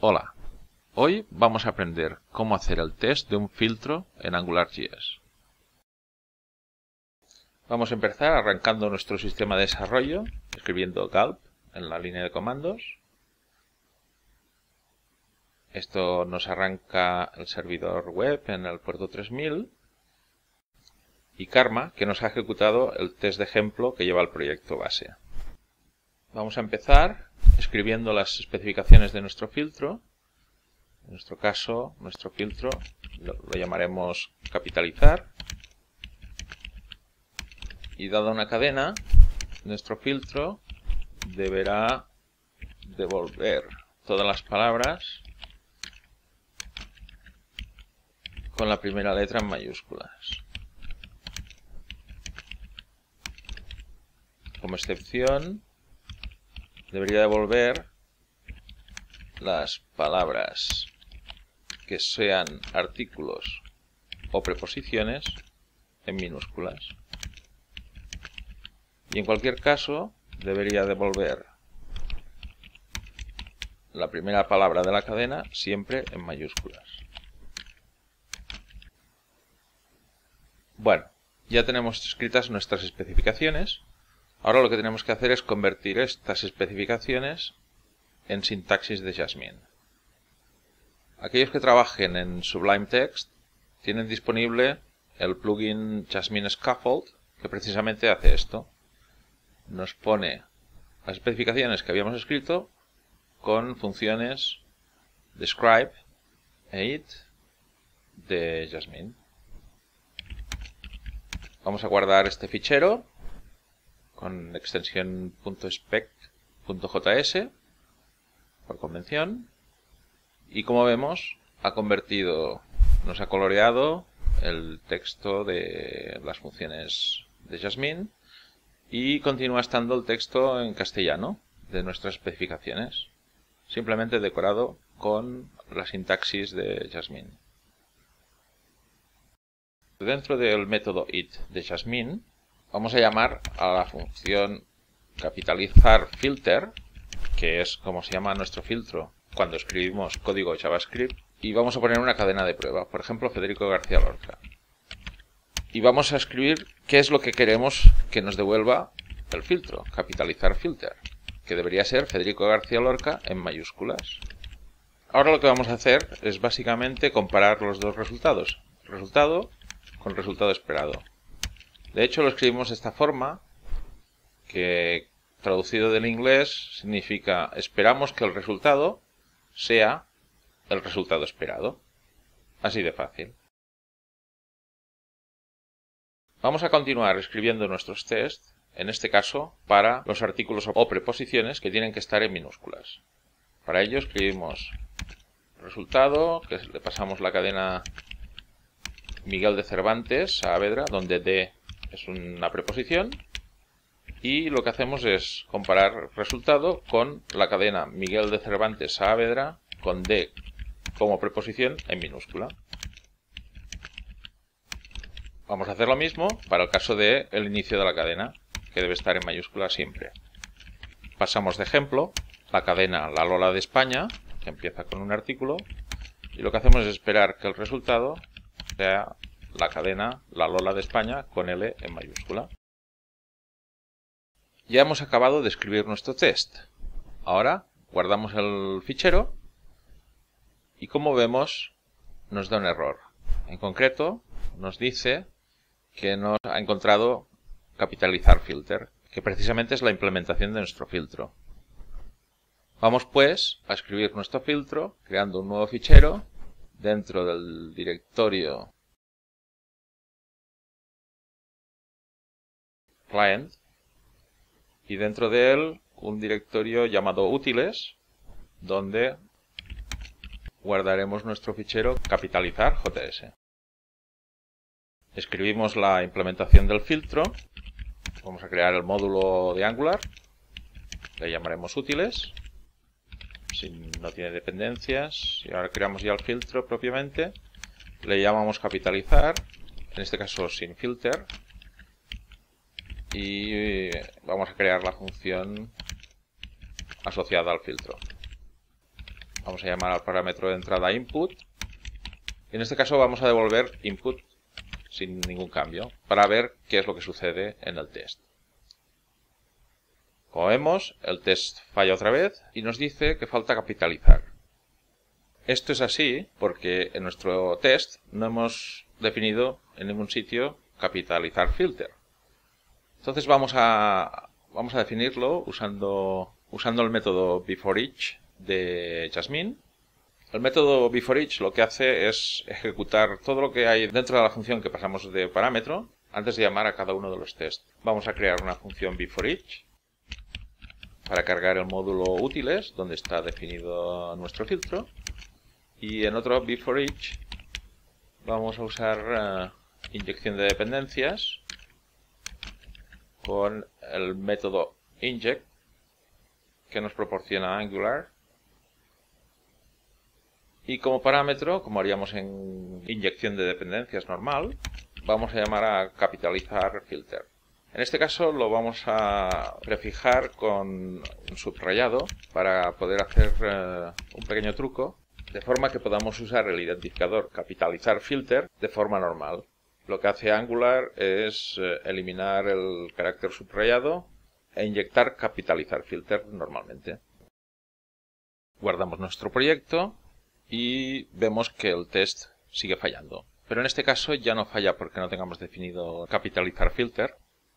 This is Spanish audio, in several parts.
Hola, hoy vamos a aprender cómo hacer el test de un filtro en AngularJS. Vamos a empezar arrancando nuestro sistema de desarrollo, escribiendo gulp en la línea de comandos. Esto nos arranca el servidor web en el puerto 3000 y Karma, que nos ha ejecutado el test de ejemplo que lleva el proyecto base. Vamos a empezar escribiendo las especificaciones de nuestro filtro. En nuestro caso, nuestro filtro lo llamaremos capitalizar. Y dada una cadena, nuestro filtro deberá devolver todas las palabras con la primera letra en mayúsculas. Como excepción, debería devolver las palabras que sean artículos o preposiciones en minúsculas. Y en cualquier caso, debería devolver la primera palabra de la cadena siempre en mayúsculas. Bueno, ya tenemos escritas nuestras especificaciones. Ahora lo que tenemos que hacer es convertir estas especificaciones en sintaxis de Jasmine. Aquellos que trabajen en Sublime Text tienen disponible el plugin Jasmine Scaffold, que precisamente hace esto. Nos pone las especificaciones que habíamos escrito con funciones describe e it de Jasmine. Vamos a guardar este fichero con extensión .spec.js por convención. Y como vemos, nos ha coloreado el texto de las funciones de Jasmine y continúa estando el texto en castellano de nuestras especificaciones, simplemente decorado con la sintaxis de Jasmine. Dentro del método it de Jasmine, vamos a llamar a la función capitalizar filter, que es como se llama nuestro filtro cuando escribimos código JavaScript, y vamos a poner una cadena de prueba, por ejemplo Federico García Lorca. Y vamos a escribir qué es lo que queremos que nos devuelva el filtro, capitalizar filter, que debería ser Federico García Lorca en mayúsculas. Ahora lo que vamos a hacer es básicamente comparar los dos resultados, resultado con resultado esperado. De hecho lo escribimos de esta forma, que traducido del inglés significa esperamos que el resultado sea el resultado esperado. Así de fácil. Vamos a continuar escribiendo nuestros tests, en este caso para los artículos o preposiciones que tienen que estar en minúsculas. Para ello escribimos resultado, que le pasamos la cadena Miguel de Cervantes Saavedra, donde D es una preposición, y lo que hacemos es comparar resultado con la cadena Miguel de Cervantes Saavedra con D como preposición en minúscula. Vamos a hacer lo mismo para el caso del inicio de la cadena, que debe estar en mayúscula siempre. Pasamos de ejemplo la cadena La Lola de España, que empieza con un artículo, y lo que hacemos es esperar que el resultado sea la cadena La Lola de España con L en mayúscula. Ya hemos acabado de escribir nuestro test. Ahora guardamos el fichero y como vemos nos da un error. En concreto nos dice que no ha encontrado capitalizar filter, que precisamente es la implementación de nuestro filtro. Vamos pues a escribir nuestro filtro creando un nuevo fichero dentro del directorio client y dentro de él un directorio llamado útiles, donde guardaremos nuestro fichero capitalizar.js. Escribimos la implementación del filtro, vamos a crear el módulo de Angular, le llamaremos útiles, si no tiene dependencias, y ahora creamos ya el filtro propiamente, le llamamos capitalizar, en este caso sin filter, y vamos a crear la función asociada al filtro. Vamos a llamar al parámetro de entrada input. Y en este caso vamos a devolver input sin ningún cambio para ver qué es lo que sucede en el test. Como vemos, el test falla otra vez y nos dice que falta capitalizar. Esto es así porque en nuestro test no hemos definido en ningún sitio capitalizar filter. Entonces vamos a definirlo usando el método beforeach de Jasmine. El método beforeach lo que hace es ejecutar todo lo que hay dentro de la función que pasamos de parámetro antes de llamar a cada uno de los tests. Vamos a crear una función beforeach para cargar el módulo útiles donde está definido nuestro filtro. Y en otro beforeach vamos a usar inyección de dependencias con el método inject que nos proporciona Angular. Y como parámetro, como haríamos en inyección de dependencias normal, vamos a llamar a capitalizar filter. En este caso lo vamos a prefijar con un subrayado para poder hacer un pequeño truco, de forma que podamos usar el identificador capitalizar filter de forma normal. Lo que hace Angular es eliminar el carácter subrayado e inyectar capitalizar filter normalmente. Guardamos nuestro proyecto y vemos que el test sigue fallando. Pero en este caso ya no falla porque no tengamos definido capitalizar filter,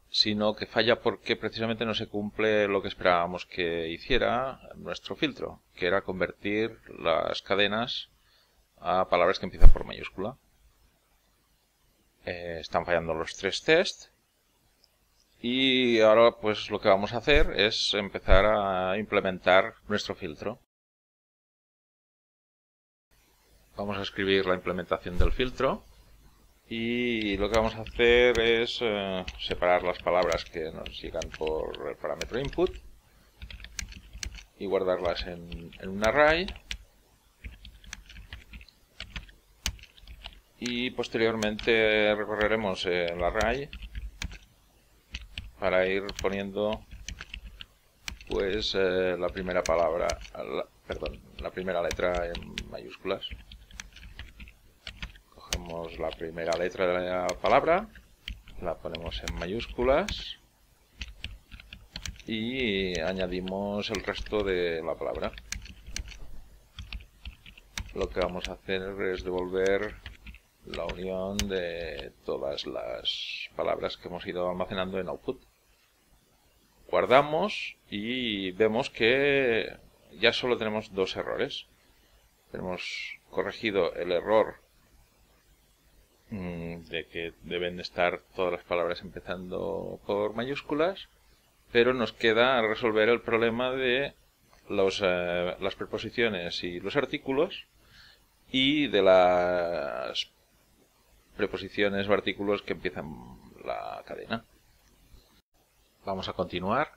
sino que falla porque precisamente no se cumple lo que esperábamos que hiciera nuestro filtro, que era convertir las cadenas a palabras que empiezan por mayúscula. Están fallando los tres tests y ahora pues lo que vamos a hacer es empezar a implementar nuestro filtro. Vamos a escribir la implementación del filtro y lo que vamos a hacer es separar las palabras que nos llegan por el parámetro input y guardarlas en un array. Y posteriormente recorreremos el array para ir poniendo pues la primera palabra, la primera letra en mayúsculas. Cogemos la primera letra de la palabra, la ponemos en mayúsculas y añadimos el resto de la palabra. Lo que vamos a hacer es devolver la unión de todas las palabras que hemos ido almacenando en output. Guardamos y vemos que ya solo tenemos dos errores. Tenemos corregido el error de que deben estar todas las palabras empezando por mayúsculas, pero nos queda resolver el problema de las preposiciones y los artículos y de las preposiciones o artículos que empiezan la cadena. Vamos a continuar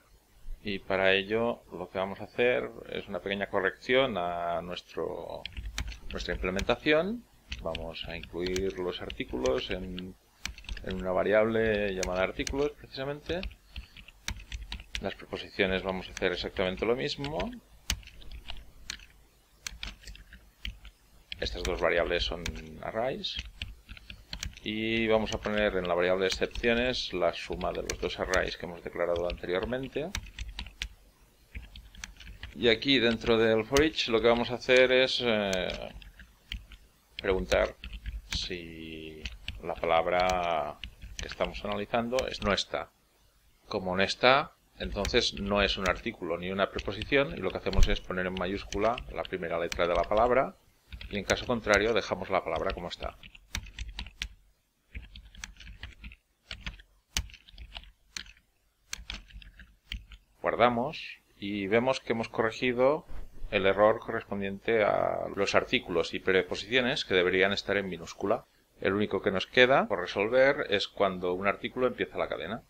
y para ello lo que vamos a hacer es una pequeña corrección a nuestra implementación. Vamos a incluir los artículos en una variable llamada artículos precisamente. Las preposiciones vamos a hacer exactamente lo mismo. Estas dos variables son arrays. Y vamos a poner en la variable de excepciones la suma de los dos arrays que hemos declarado anteriormente. Y aquí dentro del for each lo que vamos a hacer es preguntar si la palabra que estamos analizando no está. Como no está, entonces no es un artículo ni una preposición y lo que hacemos es poner en mayúscula la primera letra de la palabra y en caso contrario dejamos la palabra como está. Guardamos y vemos que hemos corregido el error correspondiente a los artículos y preposiciones que deberían estar en minúscula. El único que nos queda por resolver es cuando un artículo empieza la cadena.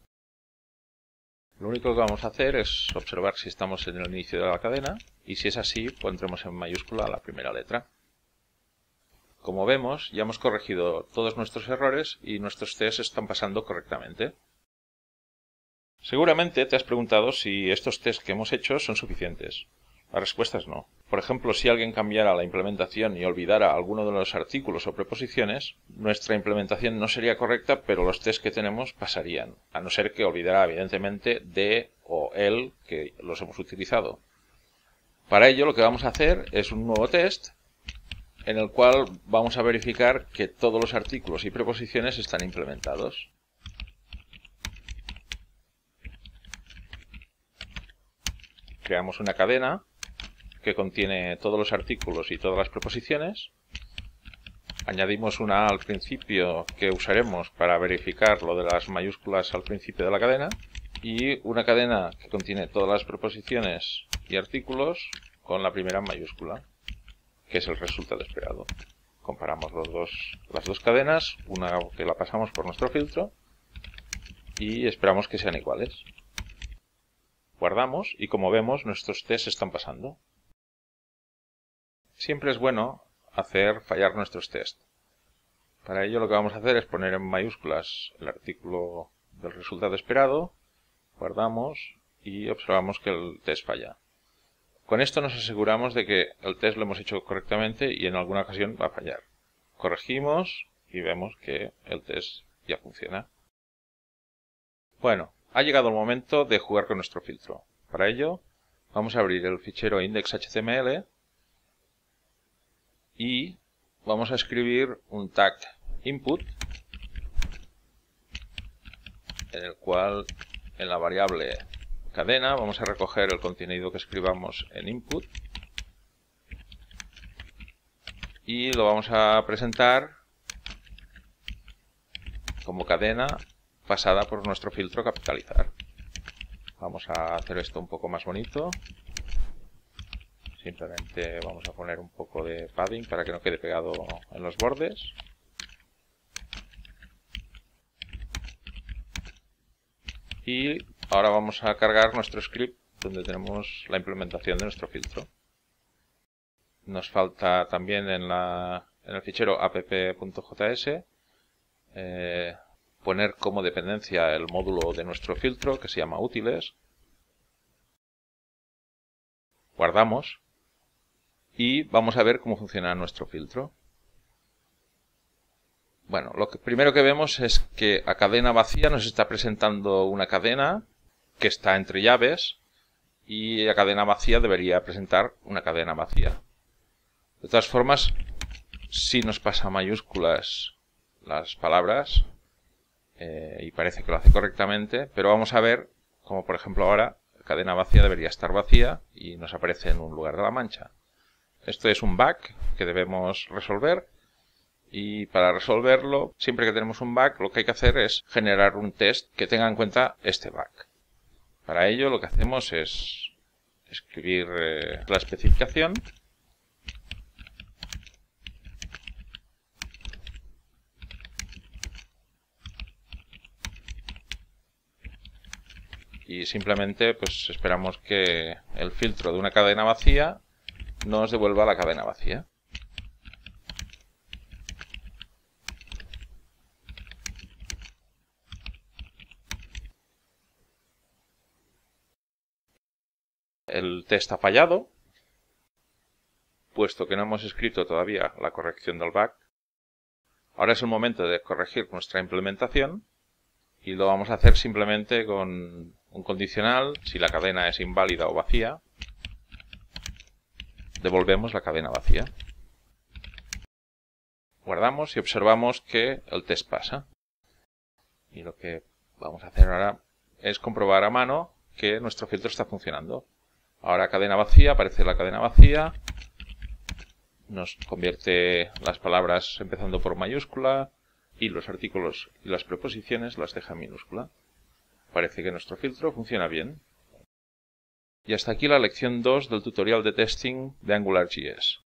Lo único que vamos a hacer es observar si estamos en el inicio de la cadena y si es así, pondremos en mayúscula la primera letra. Como vemos, ya hemos corregido todos nuestros errores y nuestros tests están pasando correctamente. Seguramente te has preguntado si estos tests que hemos hecho son suficientes. La respuesta es no. Por ejemplo, si alguien cambiara la implementación y olvidara alguno de los artículos o preposiciones, nuestra implementación no sería correcta, pero los tests que tenemos pasarían, a no ser que olvidara evidentemente de o el que los hemos utilizado. Para ello lo que vamos a hacer es un nuevo test en el cual vamos a verificar que todos los artículos y preposiciones están implementados. Creamos una cadena que contiene todos los artículos y todas las preposiciones. Añadimos una al principio que usaremos para verificar lo de las mayúsculas al principio de la cadena. Y una cadena que contiene todas las preposiciones y artículos con la primera mayúscula, que es el resultado esperado. Comparamos las dos cadenas, una que la pasamos por nuestro filtro y esperamos que sean iguales. Guardamos y como vemos nuestros tests están pasando. Siempre es bueno hacer fallar nuestros tests. Para ello lo que vamos a hacer es poner en mayúsculas el artículo del resultado esperado, guardamos y observamos que el test falla. Con esto nos aseguramos de que el test lo hemos hecho correctamente y en alguna ocasión va a fallar. Corregimos y vemos que el test ya funciona. Bueno, ha llegado el momento de jugar con nuestro filtro. Para ello vamos a abrir el fichero index.html y vamos a escribir un tag input en el cual en la variable cadena vamos a recoger el contenido que escribamos en input y lo vamos a presentar como cadena pasada por nuestro filtro capitalizar. Vamos a hacer esto un poco más bonito. Simplemente vamos a poner un poco de padding para que no quede pegado en los bordes. Y ahora vamos a cargar nuestro script donde tenemos la implementación de nuestro filtro. Nos falta también en el fichero app.js poner como dependencia el módulo de nuestro filtro que se llama útiles. Guardamos y vamos a ver cómo funciona nuestro filtro. Bueno, lo primero que vemos es que a cadena vacía nos está presentando una cadena que está entre llaves y a cadena vacía debería presentar una cadena vacía. De todas formas, sí nos pasa a mayúsculas las palabras y parece que lo hace correctamente, pero vamos a ver como por ejemplo ahora cadena vacía debería estar vacía y nos aparece en un lugar de la mancha. Esto es un bug que debemos resolver y para resolverlo, siempre que tenemos un bug, lo que hay que hacer es generar un test que tenga en cuenta este bug. Para ello lo que hacemos es escribir la especificación y simplemente pues esperamos que el filtro de una cadena vacía nos devuelva la cadena vacía. El test ha fallado, puesto que no hemos escrito todavía la corrección del bug. Ahora es el momento de corregir nuestra implementación y lo vamos a hacer simplemente con un condicional. Si la cadena es inválida o vacía, devolvemos la cadena vacía. Guardamos y observamos que el test pasa. Y lo que vamos a hacer ahora es comprobar a mano que nuestro filtro está funcionando. Ahora cadena vacía, aparece la cadena vacía, nos convierte las palabras empezando por mayúscula y los artículos y las preposiciones las deja en minúscula. Parece que nuestro filtro funciona bien. Y hasta aquí la lección 2 del tutorial de testing de AngularJS.